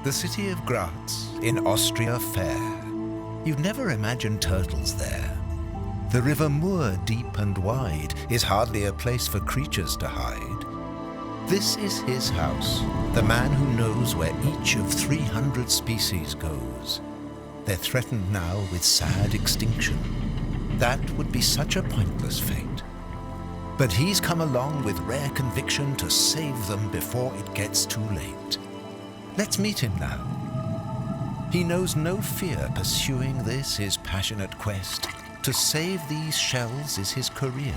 The city of Graz in Austria fair. You'd never imagine turtles there. The river Mur, deep and wide, is hardly a place for creatures to hide. This is his house, the man who knows where each of 300 species goes. They're threatened now with sad extinction. That would be such a pointless fate. But he's come along with rare conviction to save them before it gets too late. Let's meet him now. He knows no fear pursuing this, his passionate quest. To save these shells is his career.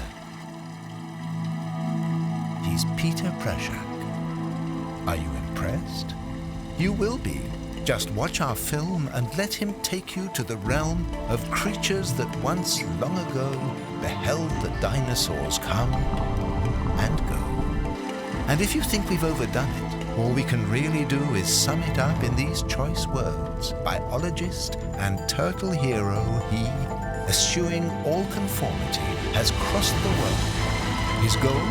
He's Peter Prashak. Are you impressed? You will be. Just watch our film and let him take you to the realm of creatures that once, long ago, beheld the dinosaurs come and go. And if you think we've overdone it, all we can really do is sum it up in these choice words. Biologist and turtle hero, he, eschewing all conformity, has crossed the world. His goal,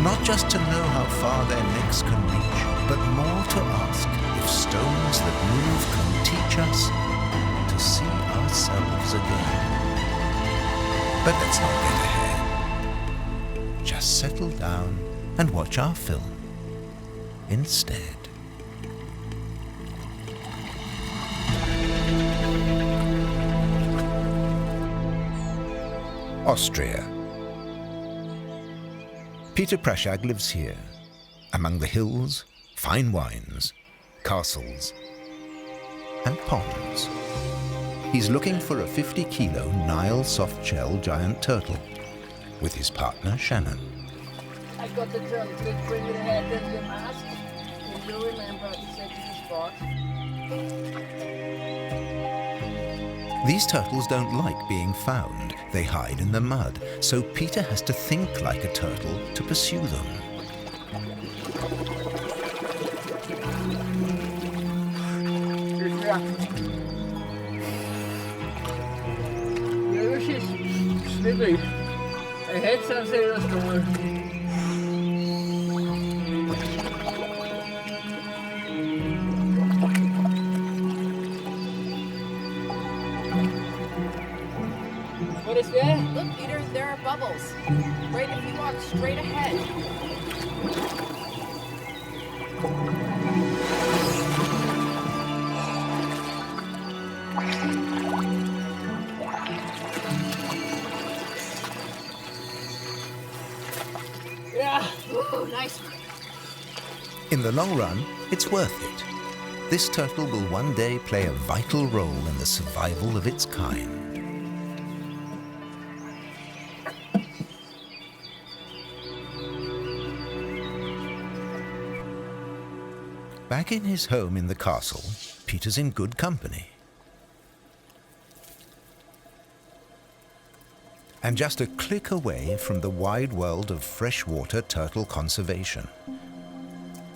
not just to know how far their necks can reach, but more to ask if stones that move can teach us to see ourselves again. But let's not get ahead. Just settle down and watch our film instead. Austria. Peter Prashak lives here, among the hills, fine wines, castles, and ponds. He's looking for a 50-kilo Nile soft-shell giant turtle with his partner Shannon. I got the turtle to bring your head and your mask. And you remember you said this spot. These turtles don't like being found. They hide in the mud, so Peter has to think like a turtle to pursue them. Nu is slipping. I had something else going. What is there? Look, Peter, there are bubbles. Right if you walk straight ahead. Yeah. Ooh, nice. In the long run, it's worth it. This turtle will one day play a vital role in the survival of its kind. Back in his home in the castle, Peter's in good company. And just a click away from the wide world of freshwater turtle conservation.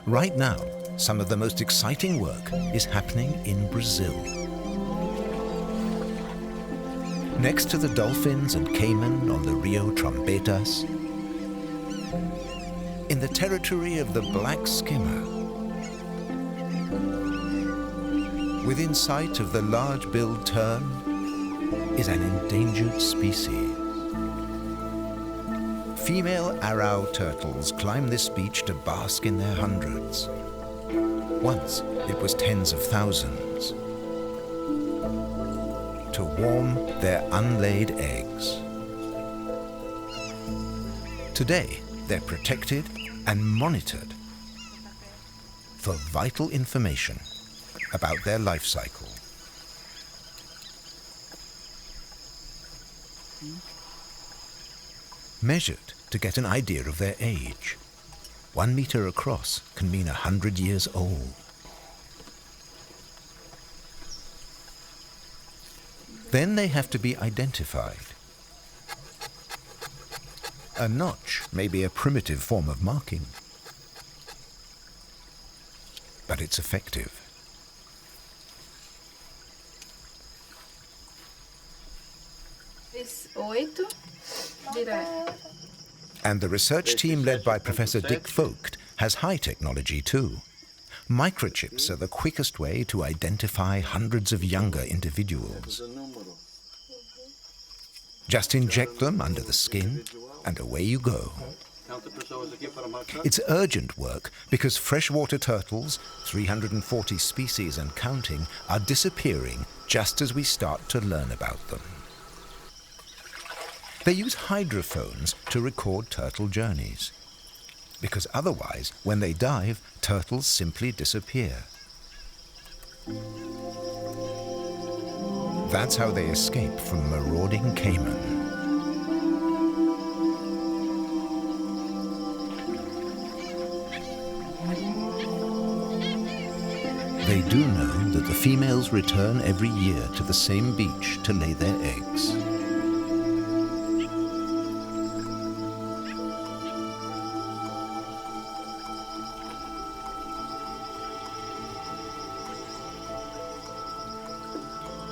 Right now, some of the most exciting work is happening in Brazil. Next to the dolphins and caiman on the Rio Trombetas, in the territory of the black skimmer, within sight of the large-billed tern is an endangered species. Female arrow turtles climb this beach to bask in their hundreds. Once it was tens of thousands. To warm their unlaid eggs. Today, they're protected and monitored for vital information about their life cycle. Measured to get an idea of their age. 1 meter across can mean 100 years old. Then they have to be identified. A notch may be a primitive form of marking, but it's effective. Is 8 direto. And the research team led by Professor Dick Vogt has high technology too. Microchips are the quickest way to identify hundreds of younger individuals. Just inject them under the skin, and away you go. It's urgent work because freshwater turtles, 340 species and counting, are disappearing just as we start to learn about them. They use hydrophones to record turtle journeys, because otherwise, when they dive, turtles simply disappear. That's how they escape from marauding caiman. They do know that the females return every year to the same beach to lay their eggs.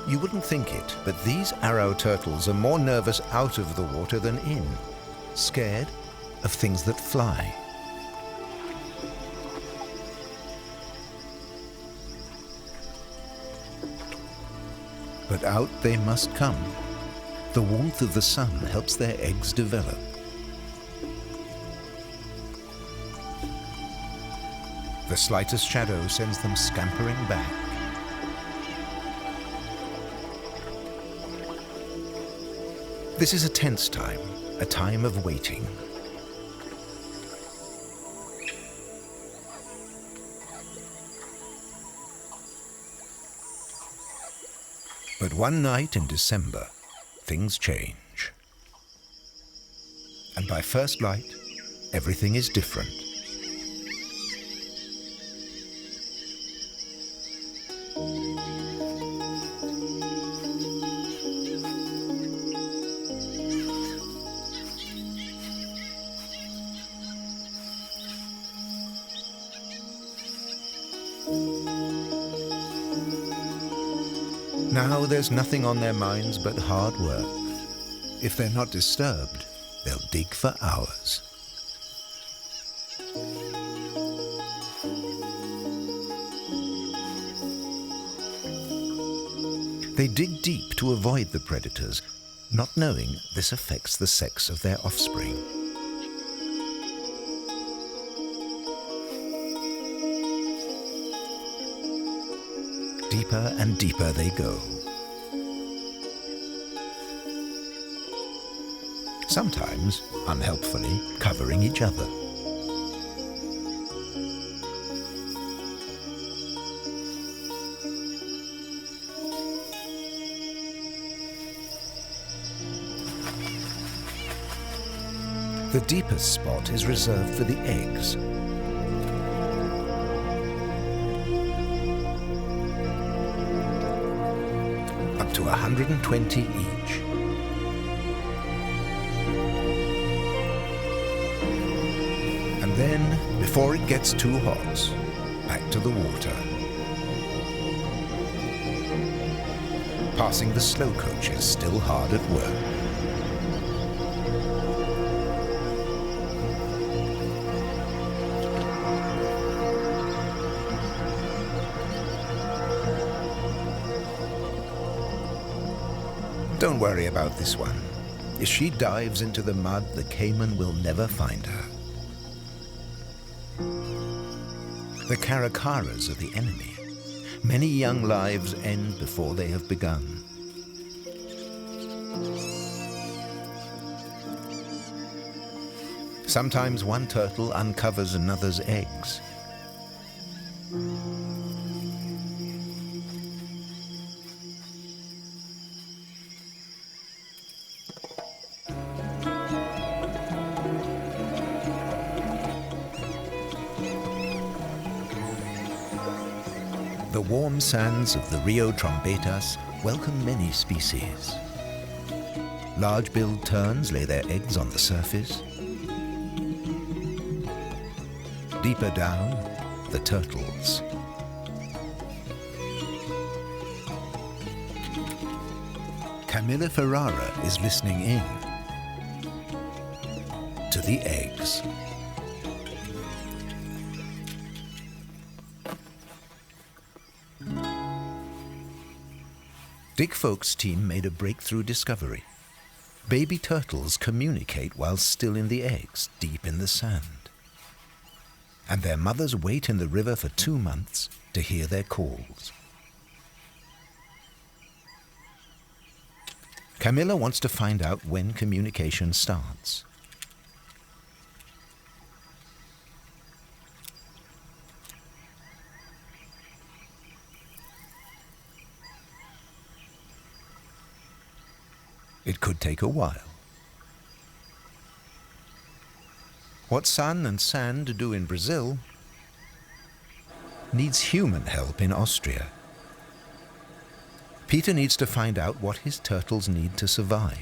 You wouldn't think it, but these arrow turtles are more nervous out of the water than in, scared of things that fly. But out they must come. The warmth of the sun helps their eggs develop. The slightest shadow sends them scampering back. This is a tense time, a time of waiting. But one night in December, things change. And by first light, everything is different. Now there's nothing on their minds but hard work. If they're not disturbed, they'll dig for hours. They dig deep to avoid the predators, not knowing this affects the sex of their offspring. Deeper and deeper they go. Sometimes, unhelpfully, covering each other. The deepest spot is reserved for the eggs. Up to 120 each. And then, before it gets too hot, back to the water. Passing the slow coaches still hard at work. Don't worry about this one. If she dives into the mud, the caiman will never find her. The caracaras are the enemy. Many young lives end before they have begun. Sometimes one turtle uncovers another's eggs. The warm sands of the Rio Trombetas welcome many species. Large-billed terns lay their eggs on the surface. Deeper down, the turtles. Camilla Ferrara is listening in to the eggs. Dick Folk's team made a breakthrough discovery. Baby turtles communicate while still in the eggs, deep in the sand. And their mothers wait in the river for 2 months to hear their calls. Camilla wants to find out when communication starts. It could take a while. What sun and sand do in Brazil needs human help in Austria. Peter needs to find out what his turtles need to survive.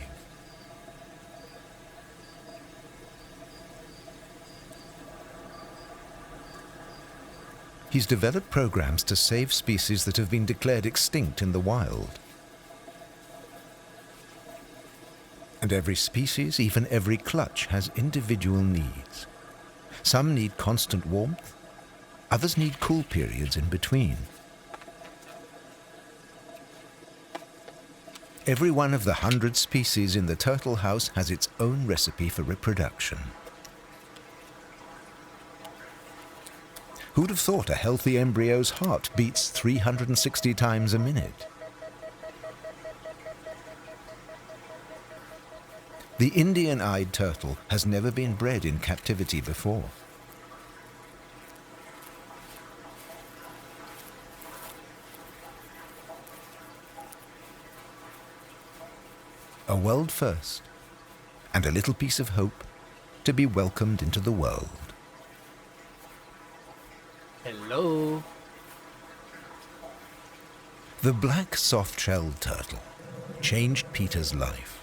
He's developed programs to save species that have been declared extinct in the wild. And every species, even every clutch, has individual needs. Some need constant warmth, others need cool periods in between. Every one of the 100 species in the turtle house has its own recipe for reproduction. Who'd have thought a healthy embryo's heart beats 360 times a minute? The Indian-eyed turtle has never been bred in captivity before. A world first, and a little piece of hope to be welcomed into the world. Hello. The black soft-shelled turtle changed Peter's life.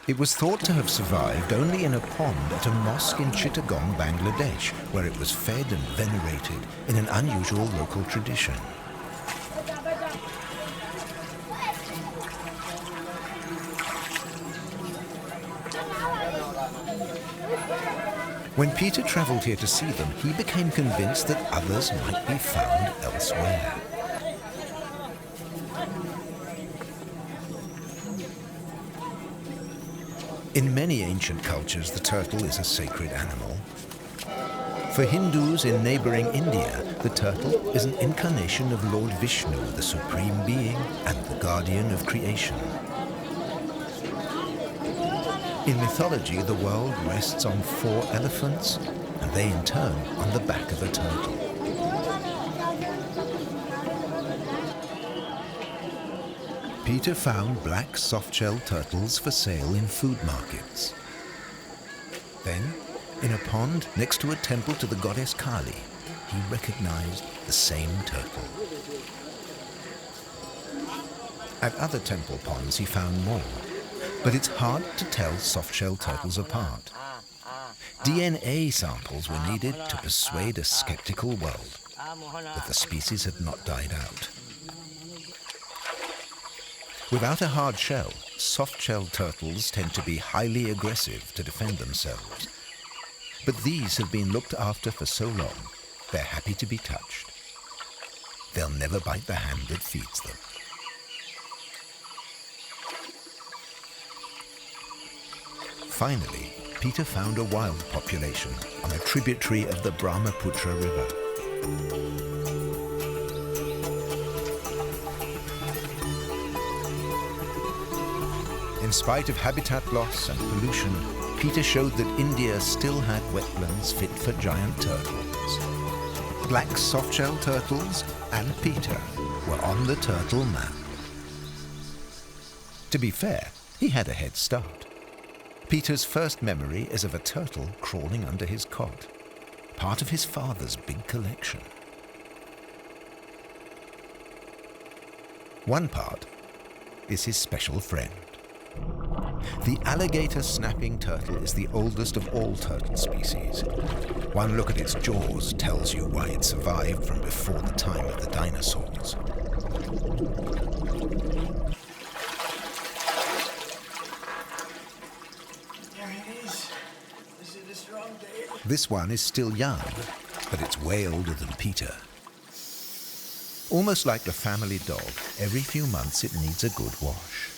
It was thought to have survived only in a pond at a mosque in Chittagong, Bangladesh, where it was fed and venerated in an unusual local tradition. When Peter traveled here to see them, he became convinced that others might be found elsewhere. In many ancient cultures, the turtle is a sacred animal. For Hindus in neighboring India, the turtle is an incarnation of Lord Vishnu, the supreme being and the guardian of creation. In mythology, the world rests on 4 elephants, and they in turn on the back of a turtle. Peter found black soft-shelled turtles for sale in food markets. Then, in a pond next to a temple to the goddess Kali, he recognized the same turtle. At other temple ponds he found more, but it's hard to tell soft-shelled turtles apart. DNA samples were needed to persuade a skeptical world that the species had not died out. Without a hard shell, soft-shelled turtles tend to be highly aggressive to defend themselves. But these have been looked after for so long, they're happy to be touched. They'll never bite the hand that feeds them. Finally, Peter found a wild population on a tributary of the Brahmaputra River. In spite of habitat loss and pollution, Peter showed that India still had wetlands fit for giant turtles. Black soft-shell turtles and Peter were on the turtle map. To be fair, he had a head start. Peter's first memory is of a turtle crawling under his cot, part of his father's big collection. One part is his special friend. The alligator snapping turtle is the oldest of all turtle species. One look at its jaws tells you why it survived from before the time of the dinosaurs. There it is. Is it a strong day? This one is still young, but it's way older than Peter. Almost like the family dog, every few months it needs a good wash.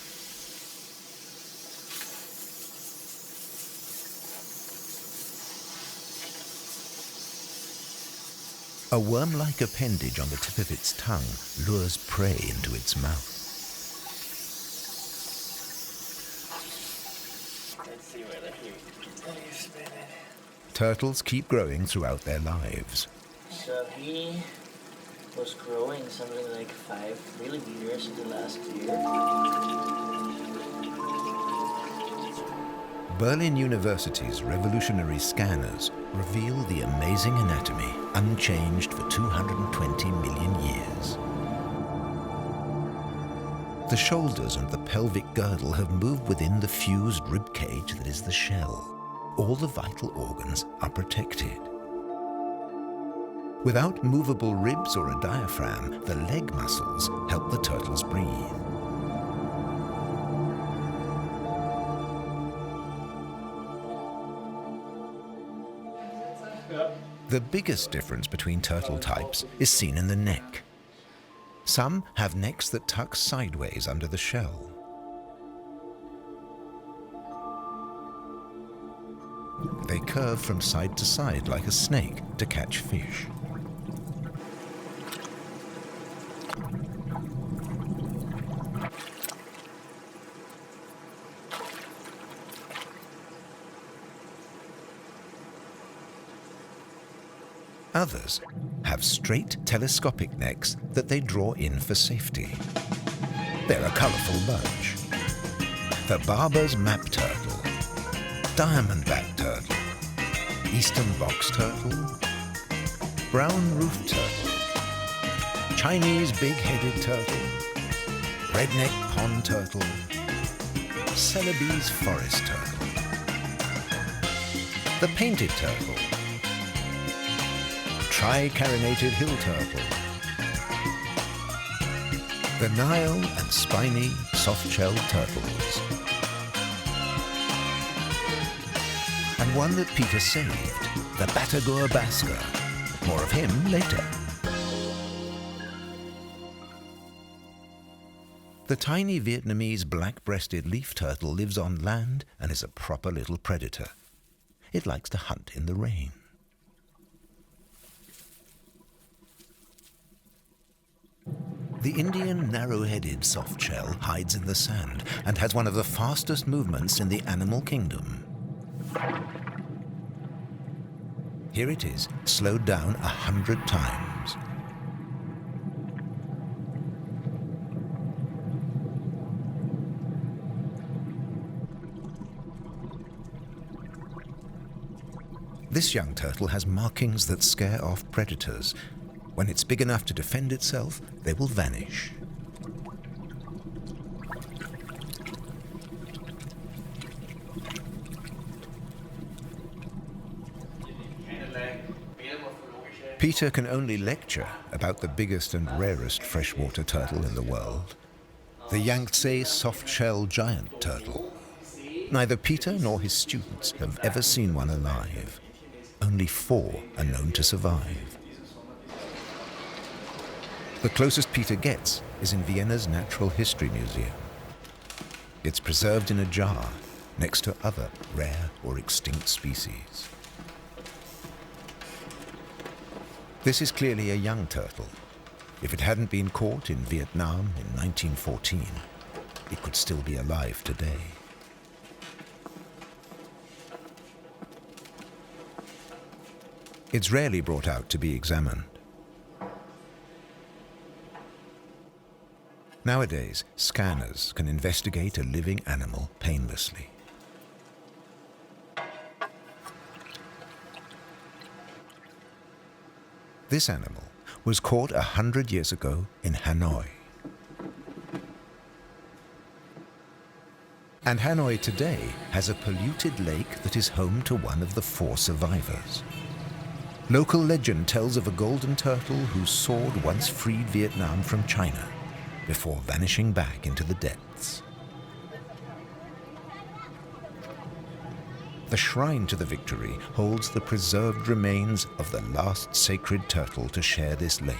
A worm-like appendage on the tip of its tongue lures prey into its mouth. Let's see where the leaves, baby. Turtles keep growing throughout their lives. So he was growing something like 5 millimeters in the last year. Berlin University's revolutionary scanners reveal the amazing anatomy unchanged for 220 million years. The shoulders and the pelvic girdle have moved within the fused rib cage that is the shell. All the vital organs are protected. Without movable ribs or a diaphragm, the leg muscles help the turtles breathe. The biggest difference between turtle types is seen in the neck. Some have necks that tuck sideways under the shell. They curve from side to side like a snake to catch fish. Others have straight telescopic necks that they draw in for safety. They're a colourful bunch. The barber's map turtle, diamondback turtle, eastern box turtle, brown roof turtle, Chinese big-headed turtle, redneck pond turtle, Celebes forest turtle, the painted turtle, tri-carinated hill turtle, the Nile and spiny soft-shelled turtles, and one that Peter saved, the Batagur basker. More of him later. The tiny Vietnamese black-breasted leaf turtle lives on land and is a proper little predator. It likes to hunt in the rain. The Indian narrow-headed softshell hides in the sand and has one of the fastest movements in the animal kingdom. Here it is, slowed down 100 times. This young turtle has markings that scare off predators. When it's big enough to defend itself, they will vanish. Peter can only lecture about the biggest and rarest freshwater turtle in the world, the Yangtze soft-shell giant turtle. Neither Peter nor his students have ever seen one alive. Only 4 are known to survive. The closest Peter gets is in Vienna's Natural History Museum. It's preserved in a jar next to other rare or extinct species. This is clearly a young turtle. If it hadn't been caught in Vietnam in 1914, it could still be alive today. It's rarely brought out to be examined. Nowadays, scanners can investigate a living animal painlessly. This animal was caught 100 years ago in Hanoi. And Hanoi today has a polluted lake that is home to one of the 4 survivors. Local legend tells of a golden turtle whose sword once freed Vietnam from China before vanishing back into the depths. The A shrine to the victory holds the preserved remains of the last sacred turtle to share this lake.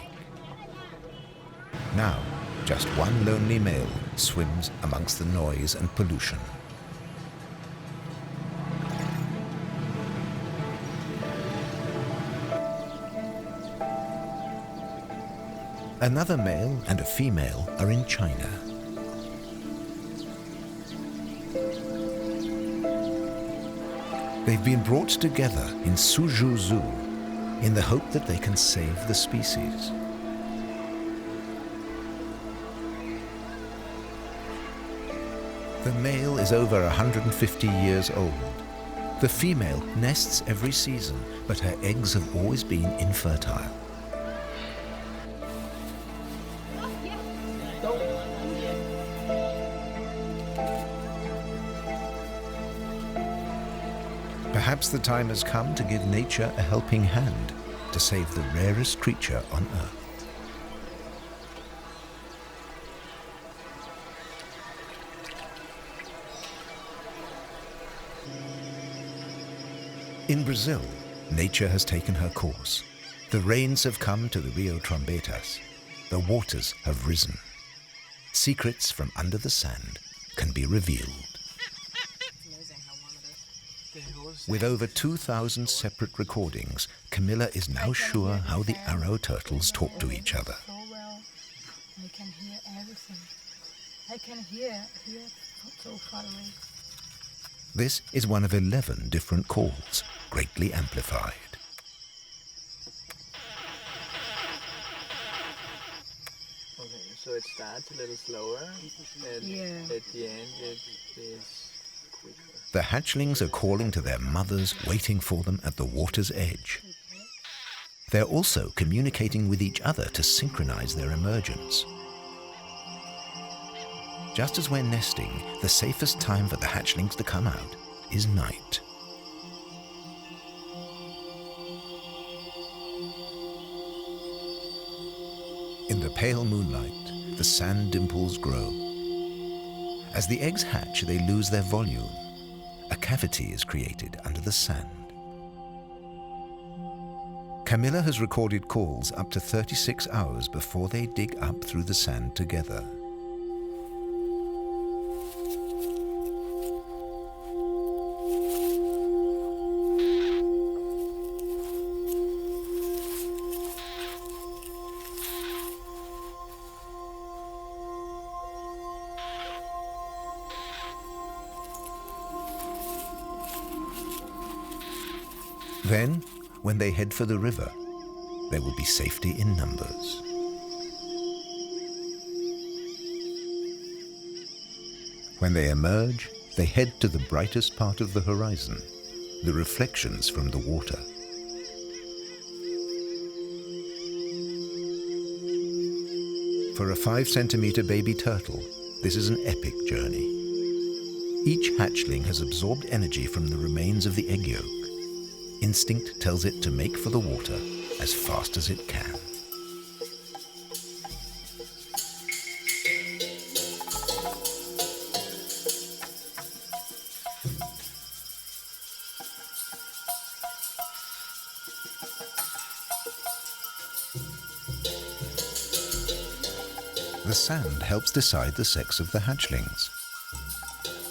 Now, just one lonely male swims amongst the noise and pollution. Another male and a female are in China. They've been brought together in Suzhou Zoo in the hope that they can save the species. The male is over 150 years old. The female nests every season, but her eggs have always been infertile. Perhaps the time has come to give nature a helping hand to save the rarest creature on Earth. In Brazil, nature has taken her course. The rains have come to the Rio Trombetas. The waters have risen. Secrets from under the sand can be revealed. With over 2,000 separate recordings, Camilla is now sure how the arrow turtles talk to each other. So well. I can hear everything. I can hear so far away. This is one of 11 different calls, greatly amplified. Okay, so it starts a little slower, and at the end it is quicker. The hatchlings are calling to their mothers waiting for them at the water's edge. They're also communicating with each other to synchronize their emergence. Just as we're nesting, the safest time for the hatchlings to come out is night. In the pale moonlight, the sand dimples grow. As the eggs hatch, they lose their volume. A cavity is created under the sand. Camilla has recorded calls up to 36 hours before they dig up through the sand together. Then, when they head for the river, there will be safety in numbers. When they emerge, they head to the brightest part of the horizon, the reflections from the water. For a 5-centimeter baby turtle, this is an epic journey. Each hatchling has absorbed energy from the remains of the egg yolk. Instinct tells it to make for the water as fast as it can. The sand helps decide the sex of the hatchlings.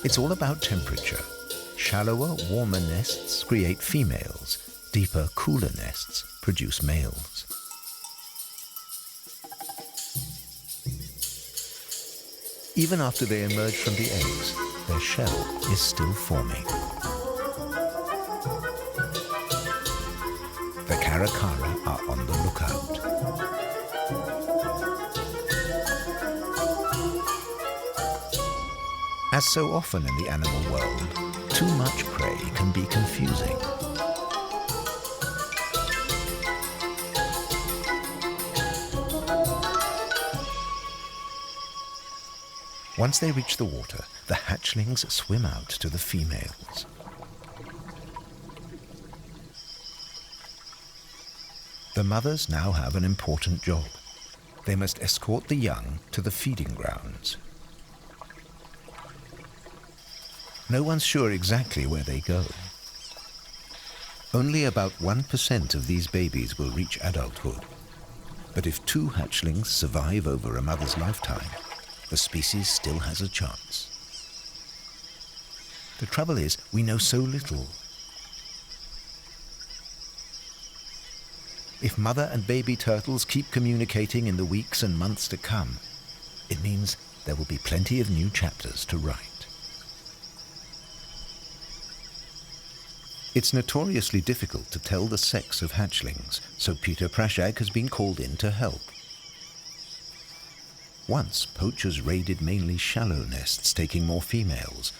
It's all about temperature. Shallower, warmer nests create females. Deeper, cooler nests produce males. Even after they emerge from the eggs, their shell is still forming. The caracara are on the lookout. As so often in the animal world, too much prey can be confusing. Once they reach the water, the hatchlings swim out to the females. The mothers now have an important job. They must escort the young to the feeding grounds. No one's sure exactly where they go. Only about 1% of these babies will reach adulthood. But if 2 hatchlings survive over a mother's lifetime, the species still has a chance. The trouble is, we know so little. If mother and baby turtles keep communicating in the weeks and months to come, it means there will be plenty of new chapters to write. It's notoriously difficult to tell the sex of hatchlings, so Peter Prashak has been called in to help. Once, poachers raided mainly shallow nests, taking more females.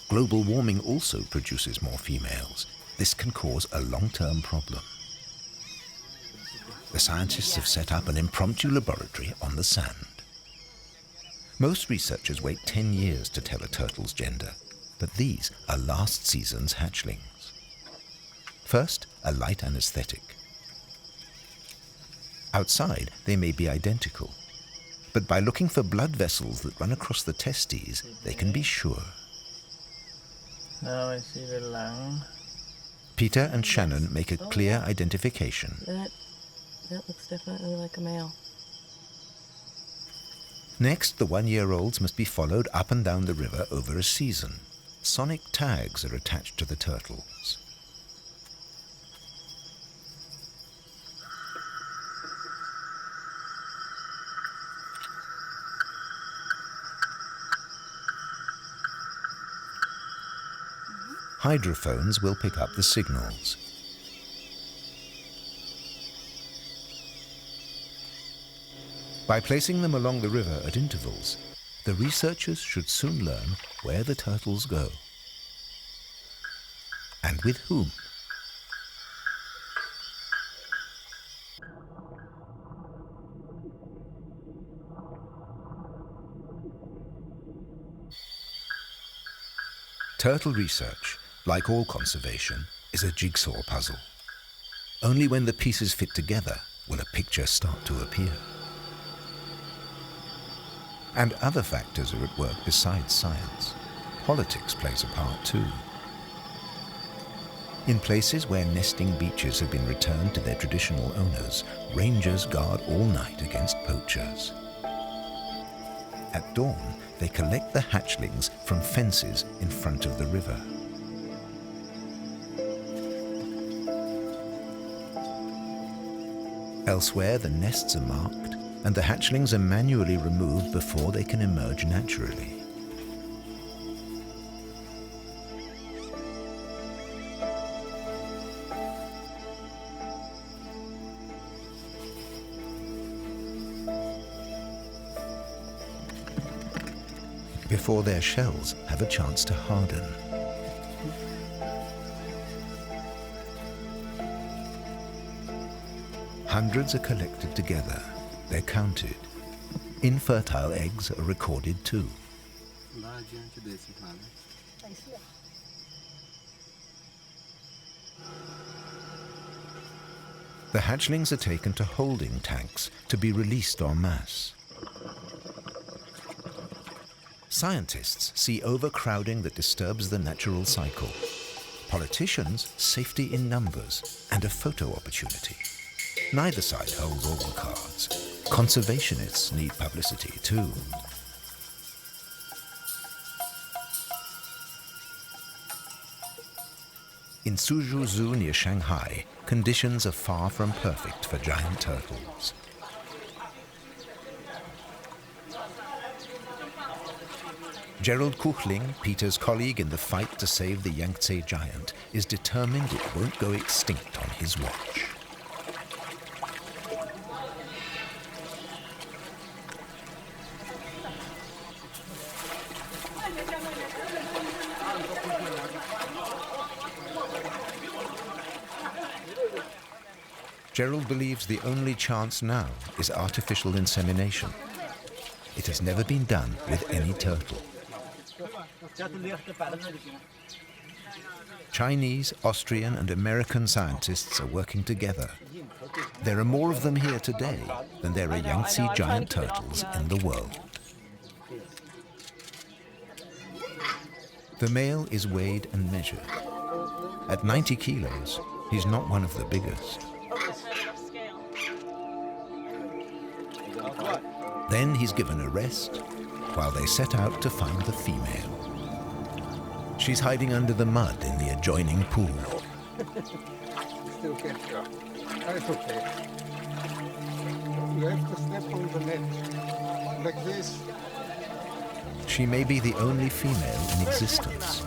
Global warming also produces more females. This can cause a long-term problem. The scientists have set up an impromptu laboratory on the sand. Most researchers wait 10 years to tell a turtle's gender, but these are last season's hatchlings. First, a light anesthetic. Outside, they may be identical, but by looking for blood vessels that run across the testes, they can be sure. Now I see the lung. Peter and Shannon make a clear identification. That looks definitely like a male. Next, the 1-year-olds must be followed up and down the river over a season. Sonic tags are attached to the turtles. Hydrophones will pick up the signals. By placing them along the river at intervals, the researchers should soon learn where the turtles go and with whom. Turtle research, like all conservation, is a jigsaw puzzle. Only when the pieces fit together will a picture start to appear. And other factors are at work besides science. Politics plays a part too. In places where nesting beaches have been returned to their traditional owners, rangers guard all night against poachers. At dawn, they collect the hatchlings from fences in front of the river. Elsewhere, the nests are marked, and the hatchlings are manually removed before they can emerge naturally. Before their shells have a chance to harden. Hundreds are collected together. They're counted. Infertile eggs are recorded too. The hatchlings are taken to holding tanks to be released en masse. Scientists see overcrowding that disturbs the natural cycle. Politicians, safety in numbers and a photo opportunity. Neither side holds all the cards. Conservationists need publicity too. In Suzhou Zoo near Shanghai, conditions are far from perfect for giant turtles. Gerald Kuchling, Peter's colleague in the fight to save the Yangtze giant, is determined it won't go extinct on his watch. Gerald believes the only chance now is artificial insemination. It has never been done with any turtle. Chinese, Austrian and American scientists are working together. There are more of them here today than there are Yangtze giant turtles in the world. The male is weighed and measured. At 90 kilos, He's not one of the biggest. Then he's given a rest while they set out to find the female. She's hiding under the mud in the adjoining pool. Still catch her. It's okay. You have to step on the net like this. She may be the only female in existence.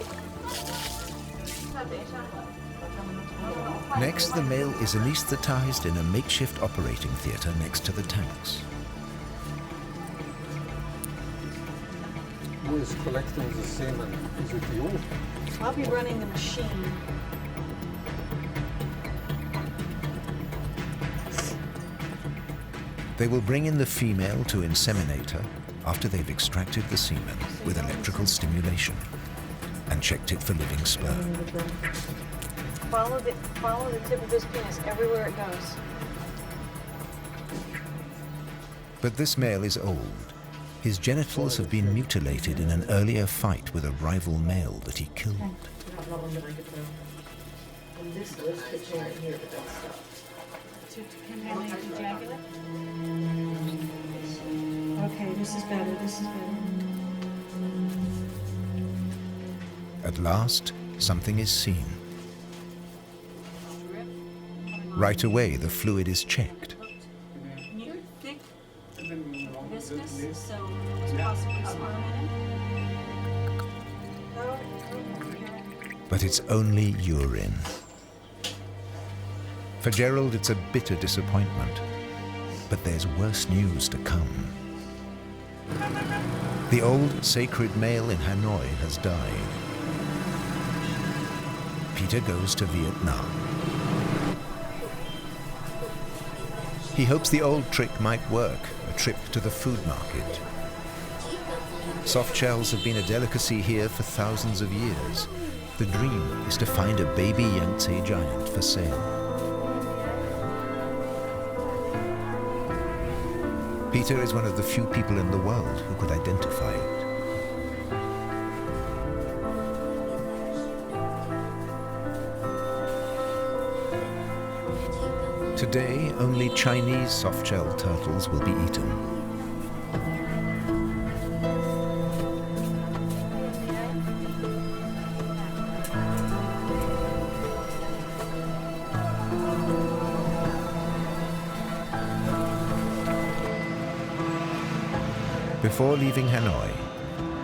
Next, the male is anesthetized in a makeshift operating theater next to the tanks. Who is collecting the semen? Is it you? I'll be running the machine. They will bring in the female to inseminate her after they've extracted the semen with electrical stimulation and checked it for living sperm. Follow the tip of his penis everywhere it goes. But this male is old. His genitals have been mutilated in an earlier fight with a rival male that he killed. Okay, this is better, this is better. At last, something is seen. Right away, the fluid is checked. Thick, viscous, so it's possibly sperm in it. But it's only urine. For Gerald, it's a bitter disappointment. But there's worse news to come. The old sacred male in Hanoi has died. Peter goes to Vietnam. He hopes the old trick might work, a trip to the food market. Soft shells have been a delicacy here for thousands of years. The dream is to find a baby Yangtze giant for sale. Peter is one of the few people in the world who could identify it. Today, only Chinese soft-shell turtles will be eaten. Before leaving Hanoi,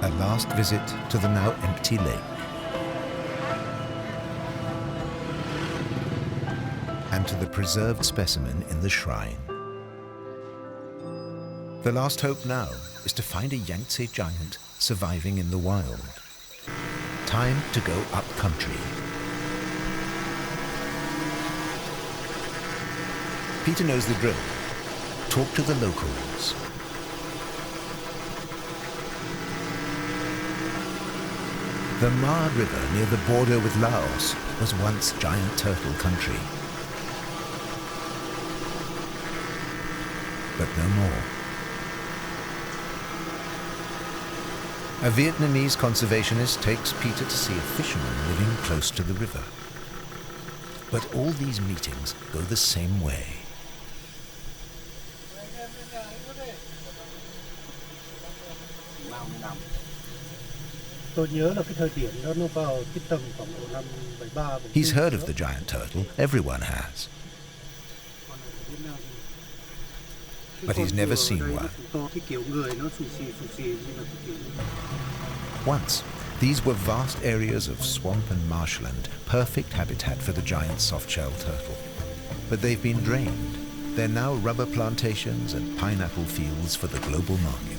a last visit to the now empty lake. And to the preserved specimen in the shrine. The last hope now is to find a Yangtze giant surviving in the wild. Time to go up country. Peter knows the drill. Talk to the locals. The Ma River near the border with Laos was once giant turtle country. But no more. A Vietnamese conservationist takes Peter to see a fisherman living close to the river. But all these meetings go the same way. He's heard of the giant turtle, everyone has. But he's never seen one. Once, these were vast areas of swamp and marshland, perfect habitat for the giant soft-shell turtle. But they've been drained. They're now rubber plantations and pineapple fields for the global market.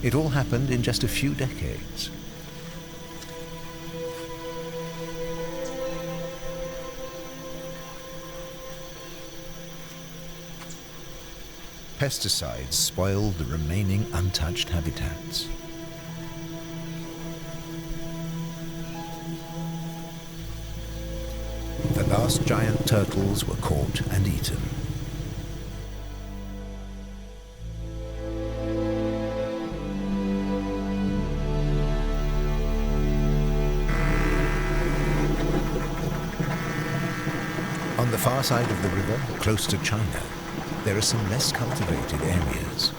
It all happened in just a few decades. Pesticides spoiled the remaining untouched habitats. The last giant turtles were caught and eaten. On the far side of the river, close to China, there are some less cultivated areas.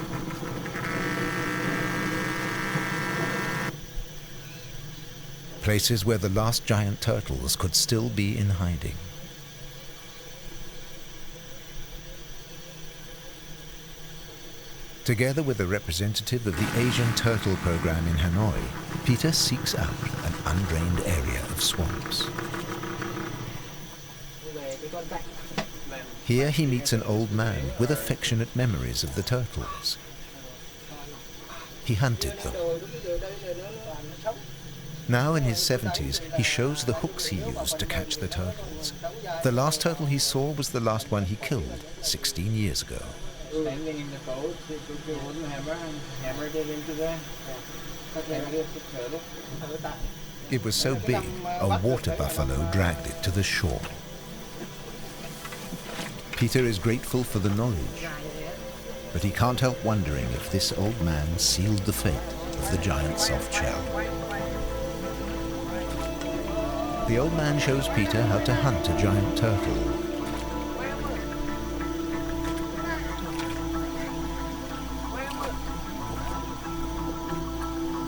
Places where the last giant turtles could still be in hiding. Together with a representative of the Asian Turtle Program in Hanoi, Peter seeks out an undrained area of swamps. Here he meets an old man with affectionate memories of the turtles. He hunted them. Now in his 70s, he shows the hooks he used to catch the turtles. The last turtle he saw was the last one he killed 16 years ago. Standing in the boat, he took the wooden hammer and hammered it into the turtle. It was so big, a water buffalo dragged it to the shore. Peter is grateful for the knowledge, but he can't help wondering if this old man sealed the fate of the giant soft shell. The old man shows Peter how to hunt a giant turtle.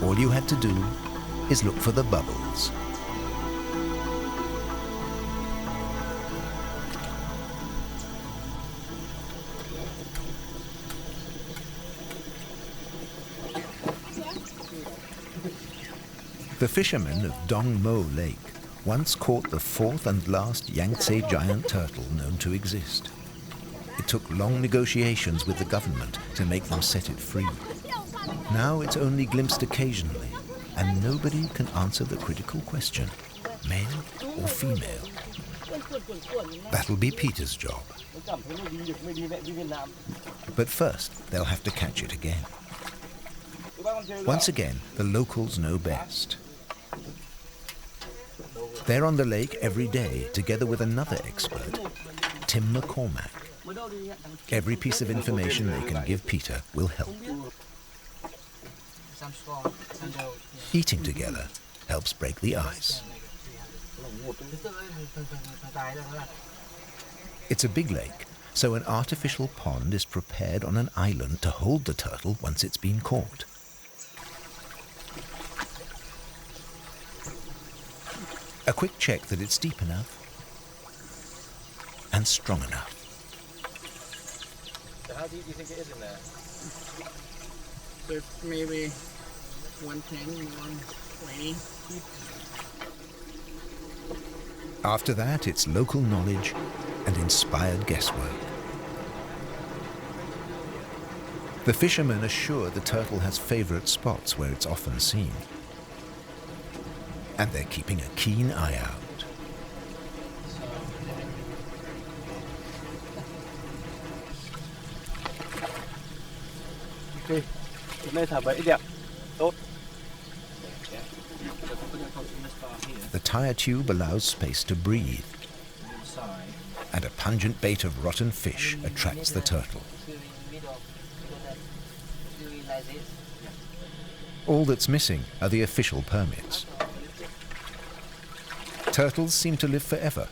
All you had to do is look for the bubbles. The fishermen of Dunyo Lake once caught the fourth and last Yangtze giant turtle known to exist. It took long negotiations with the government to make them set it free. Now it's only glimpsed occasionally, and nobody can answer the critical question, male or female. That'll be Peter's job. But first, they'll have to catch it again. Once again, the locals know best. They're on the lake every day, together with another expert, Tim McCormack. Every piece of information they can give Peter will help. Eating together helps break the ice. It's a big lake, so an artificial pond is prepared on an island to hold the turtle once it's been caught. A quick check that it's deep enough and strong enough. So how deep do you think it is in there? There's maybe 110, 120. After that, it's local knowledge and inspired guesswork. The fishermen are sure the turtle has favorite spots where it's often seen. And they're keeping a keen eye out. The tire tube allows space to breathe, and a pungent bait of rotten fish attracts the turtle. All that's missing are the official permits. Turtles seem to live forever,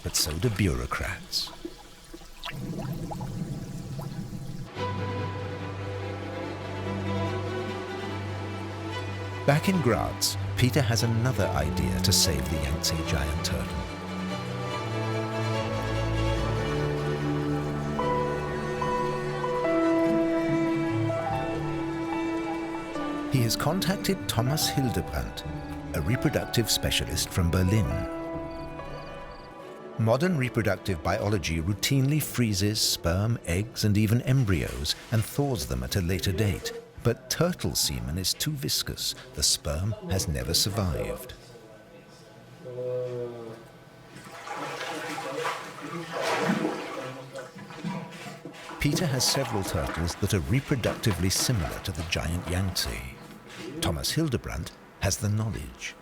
but so do bureaucrats. Back in Graz, Peter has another idea to save the Yangtze giant turtle. He has contacted Thomas Hildebrandt, a reproductive specialist from Berlin. Modern reproductive biology routinely freezes sperm, eggs, and even embryos and thaws them at a later date. But turtle semen is too viscous. The sperm has never survived. Peter has several turtles that are reproductively similar to the giant Yangtze. Thomas Hildebrandt has the knowledge.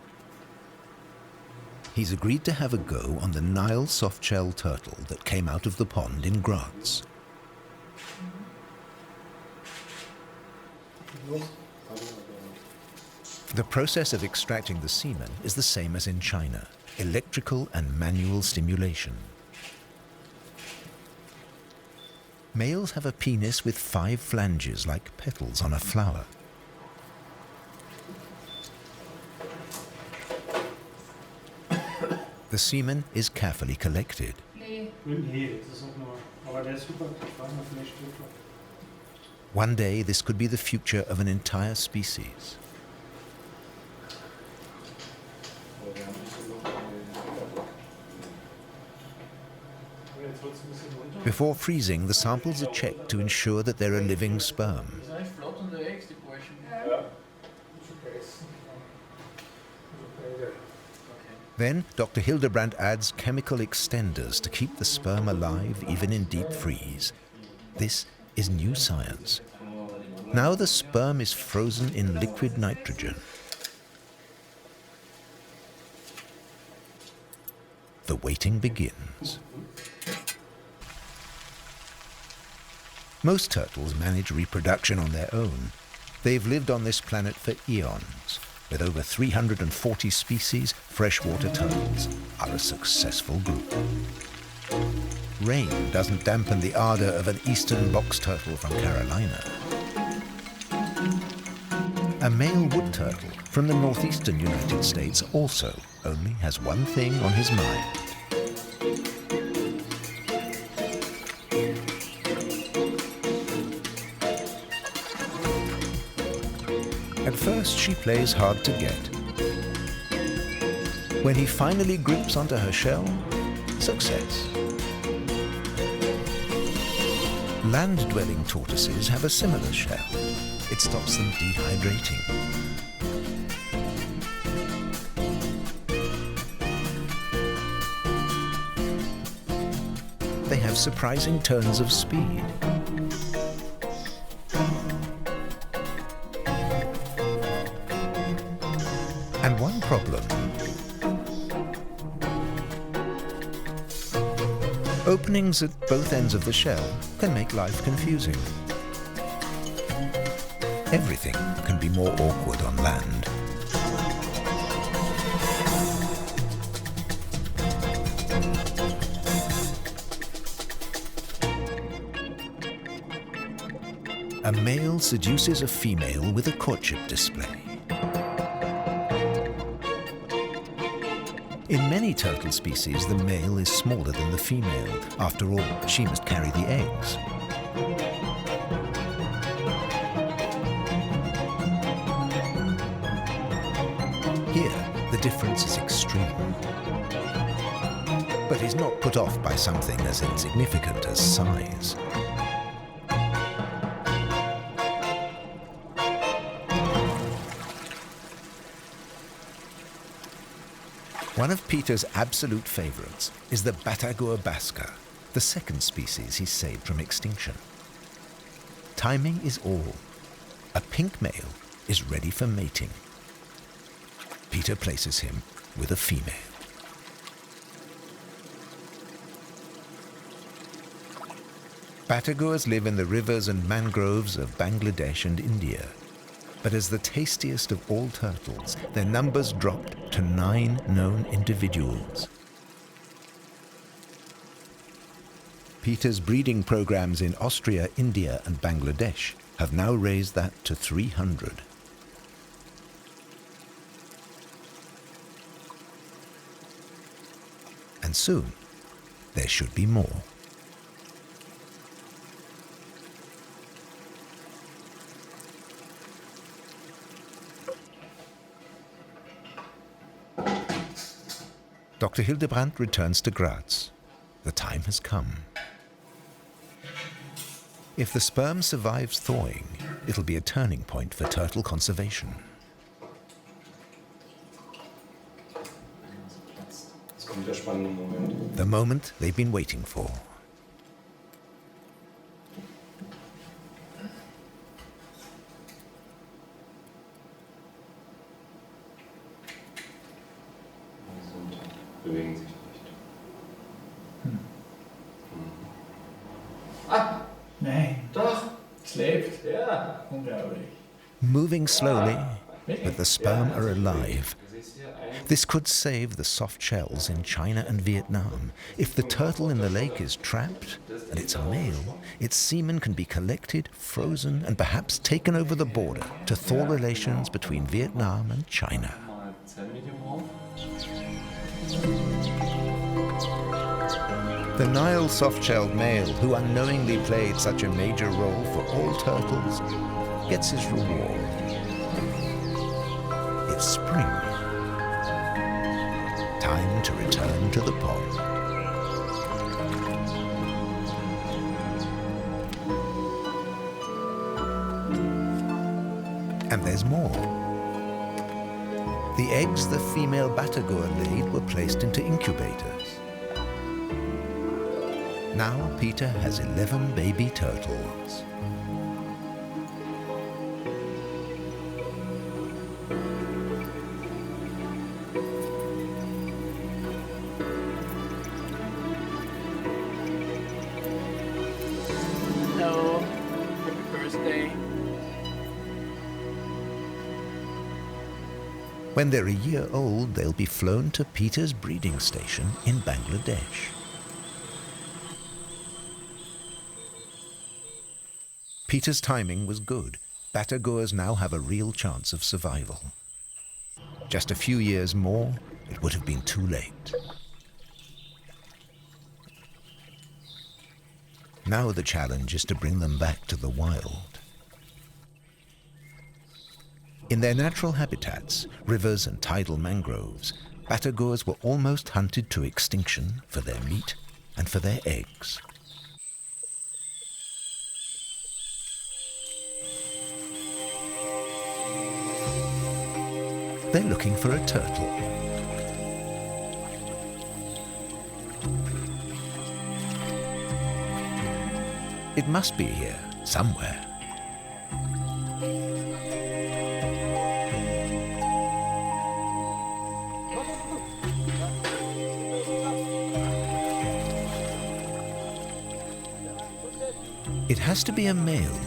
He's agreed to have a go on the Nile softshell turtle that came out of the pond in Graz. The process of extracting the semen is the same as in China, electrical and manual stimulation. Males have a penis with 5 flanges like petals on a flower. The semen is carefully collected. One day this could be the future of an entire species. Before freezing, the samples are checked to ensure that there are living sperm. Then Dr. Hildebrandt adds chemical extenders to keep the sperm alive even in deep freeze. This is new science. Now the sperm is frozen in liquid nitrogen. The waiting begins. Most turtles manage reproduction on their own. They've lived on this planet for eons. With over 340 species, freshwater turtles are a successful group. Rain doesn't dampen the ardor of an eastern box turtle from Carolina. A male wood turtle from the northeastern United States also only has one thing on his mind. At first, she plays hard to get. When he finally grips onto her shell, success. Land-dwelling tortoises have a similar shell. It stops them dehydrating. They have surprising turns of speed. And one problem. Openings at both ends of the shell can make life confusing. Everything can be more awkward on land. A male seduces a female with a courtship display. In many turtle species, the male is smaller than the female. After all, she must carry the eggs. Here, the difference is extreme. But he's not put off by something as insignificant as size. One of Peter's absolute favorites is the Batagur basca, the second species he's saved from extinction. Timing is all. A pink male is ready for mating. Peter places him with a female. Batagurs live in the rivers and mangroves of Bangladesh and India. But as the tastiest of all turtles, their numbers dropped to 9 known individuals. Peter's breeding programs in Austria, India, and Bangladesh have now raised that to 300. And soon, there should be more. Dr. Hildebrandt returns to Graz. The time has come. If the sperm survives thawing, it'll be a turning point for turtle conservation. The moment they've been waiting for. Bewegen sich nicht. Ah, nein. Doch, es lebt. Ja, unglaublich. Moving slowly, but the sperm are alive. This could save the soft shells in China and Vietnam. If the turtle in the lake is trapped, and it's a male, its semen can be collected, frozen, and perhaps taken over the border to thaw relations between Vietnam and China. The Nile soft-shelled male, who unknowingly played such a major role for all turtles, gets his reward. It's spring. Time to return to the pond. And there's more. The eggs the female batagoa laid were placed into incubators. Now Peter has 11 baby turtles. Hello. Happy birthday. When they're a year old, they'll be flown to Peter's breeding station in Bangladesh. Peter's timing was good. Batagoas now have a real chance of survival. Just a few years more, it would have been too late. Now the challenge is to bring them back to the wild. In their natural habitats, rivers and tidal mangroves, batagoas were almost hunted to extinction for their meat and for their eggs. They're looking for a turtle. It must be here, somewhere. It has to be a male.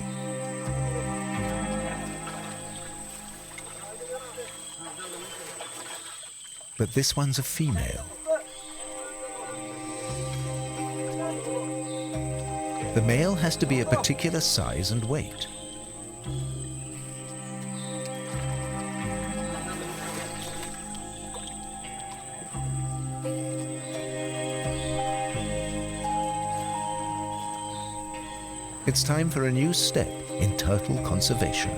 But this one's a female. The male has to be a particular size and weight. It's time for a new step in turtle conservation.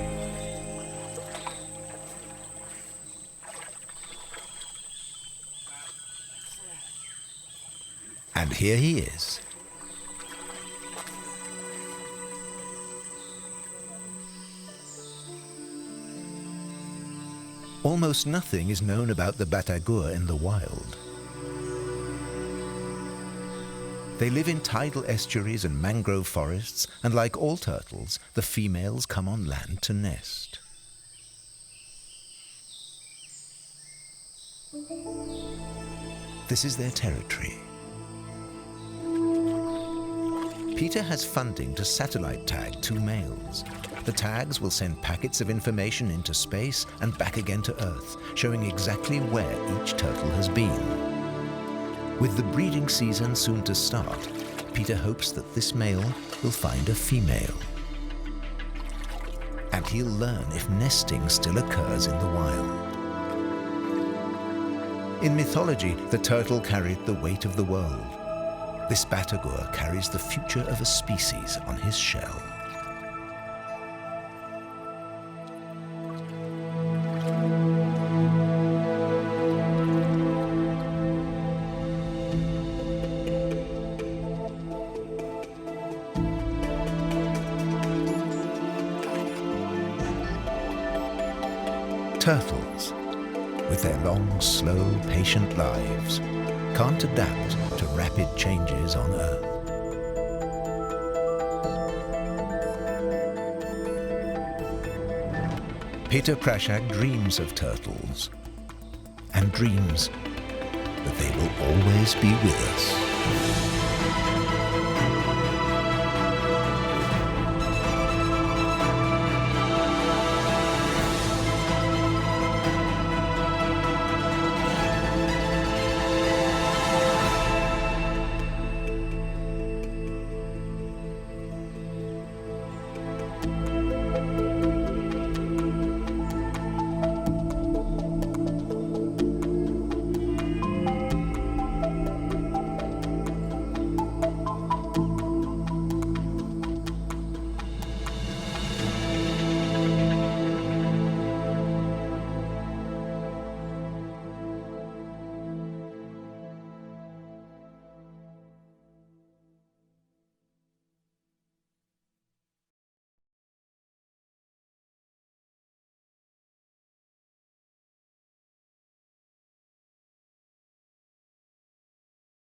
And here he is. Almost nothing is known about the batagoa in the wild. They live in tidal estuaries and mangrove forests, and like all turtles, the females come on land to nest. This is their territory. Peter has funding to satellite tag 2 males. The tags will send packets of information into space and back again to Earth, showing exactly where each turtle has been. With the breeding season soon to start, Peter hopes that this male will find a female. And he'll learn if nesting still occurs in the wild. In mythology, the turtle carried the weight of the world. This batagoa carries the future of a species on his shell. Turtles, with their long, slow, patient lives, can't adapt to rapid changes on Earth. Peter Prashak dreams of turtles, and dreams that they will always be with us.